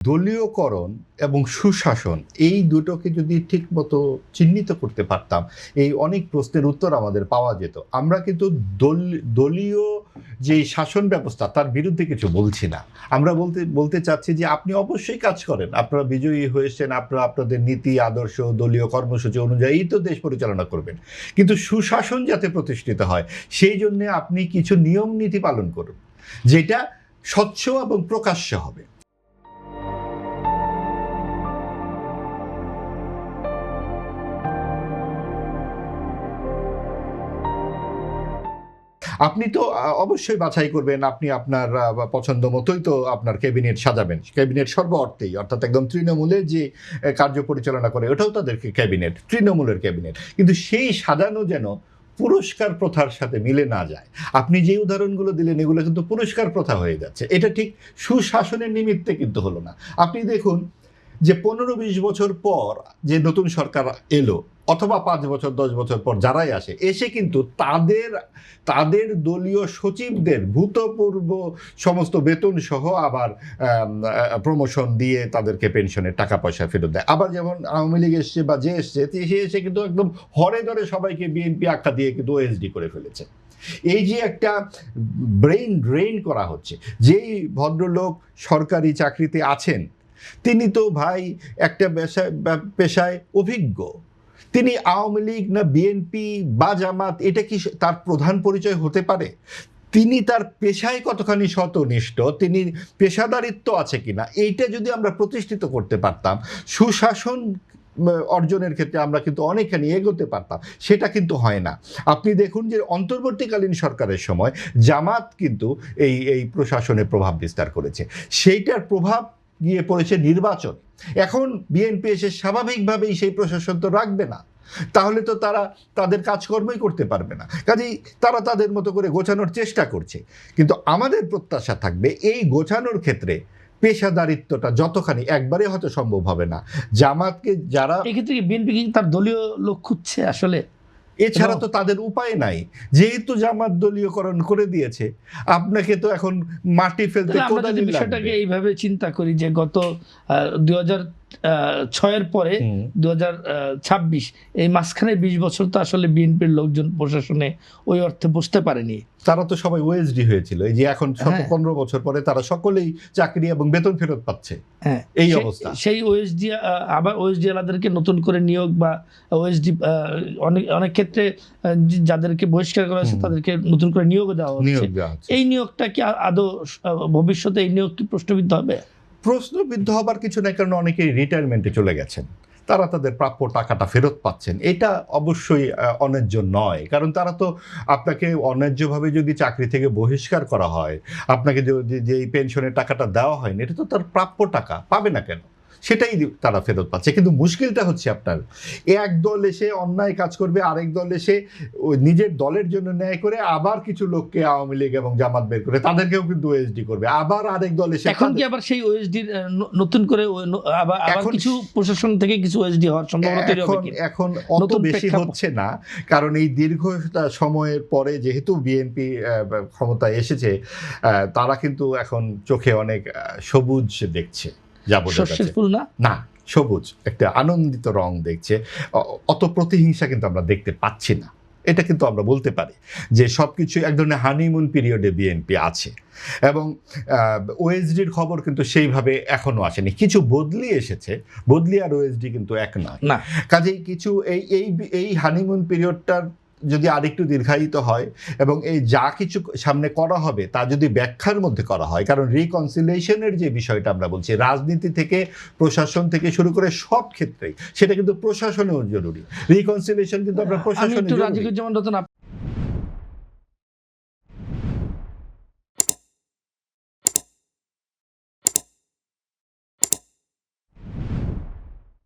দলীয়করণ এবং সুশাসন এই দুটোকে যদি ঠিকমতো চিহ্নিত করতে পারতাম, এই অনেক প্রশ্নের উত্তর আমাদের পাওয়া যেত। আমরা কিন্তু দলীয় যে শাসন ব্যবস্থা তার বিরুদ্ধে কিছু বলছি না। আমরা বলতে চাচ্ছি যে আপনি অবশ্যই কাজ করেন, আপনারা বিজয়ী হয়েছেন, আপনারা আপনাদের নীতি আদর্শ দলীয় কর্মসূচি অনুযায়ী তো দেশ পরিচালনা করবেন, কিন্তু সুশাসন যাতে প্রতিষ্ঠিত হয় সেই জন্য আপনি কিছু নিয়ম নীতি পালন করুন, যেটা স্বচ্ছ এবং প্রকাশ্য হবে। আপনি তো অবশ্যই বাছাই করবেন, আপনি আপনার পছন্দ মতোই তো আপনার ক্যাবিনেট সাজাবেন। ক্যাবিনেট সর্ব অর্থেই, অর্থাৎ একদম তৃণমূলের যে কার্য পরিচালনা করে ওটাও তাদেরকে ক্যাবিনেট, তৃণমূলের ক্যাবিনেট। কিন্তু সেই সাজানো যেন পুরস্কার প্রথার সাথে মিলে না যায়। আপনি যে উদাহরণগুলো দিলেন এগুলো কিন্তু পুরস্কার প্রথা হয়ে যাচ্ছে। এটা ঠিক সুশাসনের নিমিত্তে কিন্তু হলো না। আপনি দেখুন যে 15-20 বছর পর যে নতুন সরকার এলো, অথবা 5 বছর 10 বছর পর যারাই আসে, এসে কিন্তু তাদের দলীয় সচিবদের ভূতপূর্ব সমস্ত বেতন সহ আবার প্রমোশন দিয়ে তাদেরকে পেনশনের টাকা পয়সা ফেরত দেয়। আবার যেমন আওয়ামী লীগ এসছে বা যে এসছে সে এসে কিন্তু একদম হরে ধরে সবাইকে বিএনপি আখ্যা দিয়ে কিন্তু ওএসডি করে ফেলেছে। এই যে একটা ব্রেইন ড্রেন করা হচ্ছে, যেই ভদ্রলোক সরকারি চাকরিতে আছেন তিনি তো ভাই একটা পেশায় অভিজ্ঞ। তিনি আওয়ামী লীগ না বিএনপি বা জামাত এটা কি তার প্রধান পরিচয় হতে পারে? তিনি তার পেশায় কতখানি সতনিষ্ঠ, তিনি পেশাদারিত্ব আছে কিনা, এইটা যদি আমরা প্রতিষ্ঠিত করতে পারতাম, সুশাসন অর্জনের ক্ষেত্রে আমরা কিন্তু অনেকখানি এগোতে পারতাম। সেটা কিন্তু হয় না। আপনি দেখুন যে অন্তর্বর্তীকালীন সরকারের সময় জামাত কিন্তু এই প্রশাসনে প্রভাব বিস্তার করেছে, সেইটার প্রভাব গিয়ে পড়েছে নির্বাচন। এখন বিএনপি এসে স্বাভাবিকভাবেই সেই প্রশাসন তো রাখবে না, তাহলে তো তারা তাদের কাজকর্মই করতে পারবে না। কাজেই তারা তাদের মতো করে গোছানোর চেষ্টা করছে। কিন্তু আমাদের প্রত্যাশা থাকবে এই গোছানোর ক্ষেত্রে পেশাদারিত্বটা যতখানি, একবারে হয়তো সম্ভব হবে না। জামাতকে যারা এক্ষেত্রে বিএনপি কি তার দলীয় লোক খুঁজছে আসলে? এছাড়া তো তাদের উপায় নাই, যেহেতু জামাত দলীয়করণ করে দিয়েছে, আপনাকে তো এখন মাটি ফেলতে কোদালি লাগবে। বিষয়টাকে এইভাবে চিন্তা করি যে গত 2006-এর পরে 2026 এই মাঝখানে 20 বছর তো আসলে বিএনপির লোকজন প্রশাসনে ওই অর্থে বসতে পারেনি। তারা তো সবাই ওএসডি হয়েছিল। এই যে এখন 15 বছর পরে তারা সকলেই চাকরি এবং বেতন ফেরত পাচ্ছে। এই অবস্থা। সেই ওএসডি আবার ওএসডি আলাদেরকে নতুন করে নিয়োগ বা ওএসডি অনেক ক্ষেত্রে যাদেরকে বহিষ্কার করা হয়েছে তাদেরকে নতুন করে নিয়োগ দেওয়া হচ্ছে। এই নিয়োগটা কি আদৌ ভবিষ্যতে এই নিয়োগ কি প্রশ্নবিদ্ধ হবে? প্রশ্নবিদ্ধ হবার কিছু নাই, কারণ অনেকেই রিটায়ারমেন্টে চলে গেছেন, তারা তাদের প্রাপ্য টাকাটা ফেরত পাচ্ছেন। এটা অবশ্যই অন্যায্য নয়, কারণ তারা তো আপনাকে অন্যায্যভাবে যদি চাকরি থেকে বহিষ্কার করা হয়, আপনাকে যে পেনশনের টাকাটা দেওয়া হয়নি, এটা তো তার প্রাপ্য টাকা, পাবে না কেন? সেটাই তারা ফেরত পাচ্ছে। কিন্তু মুশকিলটা হচ্ছে আপনার এক দল এসে অন্যায় কাজ করবে, আরেক দল এসে নিজের দলের জন্য ন্যায় করে আবার কিছু লোককে আওয়ামী লীগ এবং জামাত বের করে তাদেরকেও কিন্তু ওএসডি করবে, আবার আরেক দল এসে। এখন কি আবার সেই ওএসডি নতুন করে আবার কিছু প্রশাসন থেকে কিছু ওএসডি হওয়ার সম্ভাবনা তৈরি হবে? এখন অত বেশি হচ্ছে না, কারণ এই দীর্ঘ সময়ের পরে যেহেতু বিএনপি ক্ষমতায় এসেছে, তারা কিন্তু এখন চোখে অনেক সবুজ দেখছে। না, সবুজ একটা আনন্দিত রং দেখছে। অত প্রতিহিংসা কিন্তু আমরা দেখতে পাচ্ছি না। এটা কিন্তু আমরা বলতে পারি যে সবকিছু এক ধরনের হানিমুন পিরিয়ডে বিএনপি আছে, এবং ওএসডির খবর কিন্তু সেইভাবে এখনো আসেনি। কিছু বদলি এসেছে, বদলি আর ওএসডি কিন্তু এক নয়। কাজেই কিছু এই হানিমুন পিরিয়ডটার যদি আরেকটু দীর্ঘায়িত হয় এবং এই যা কিছু সামনে করা হবে তা যদি ব্যাখ্যার মধ্যে করা হয়, কারণ রিকনসিলিয়েশনের যে বিষয়টা আমরা বলছি, রাজনীতি থেকে প্রশাসন থেকে শুরু করে সব ক্ষেত্রেই সেটা কিন্তু প্রশাসনেও জরুরি। রিকনসিলিয়েশন কিন্তু আমরা প্রশাসনে।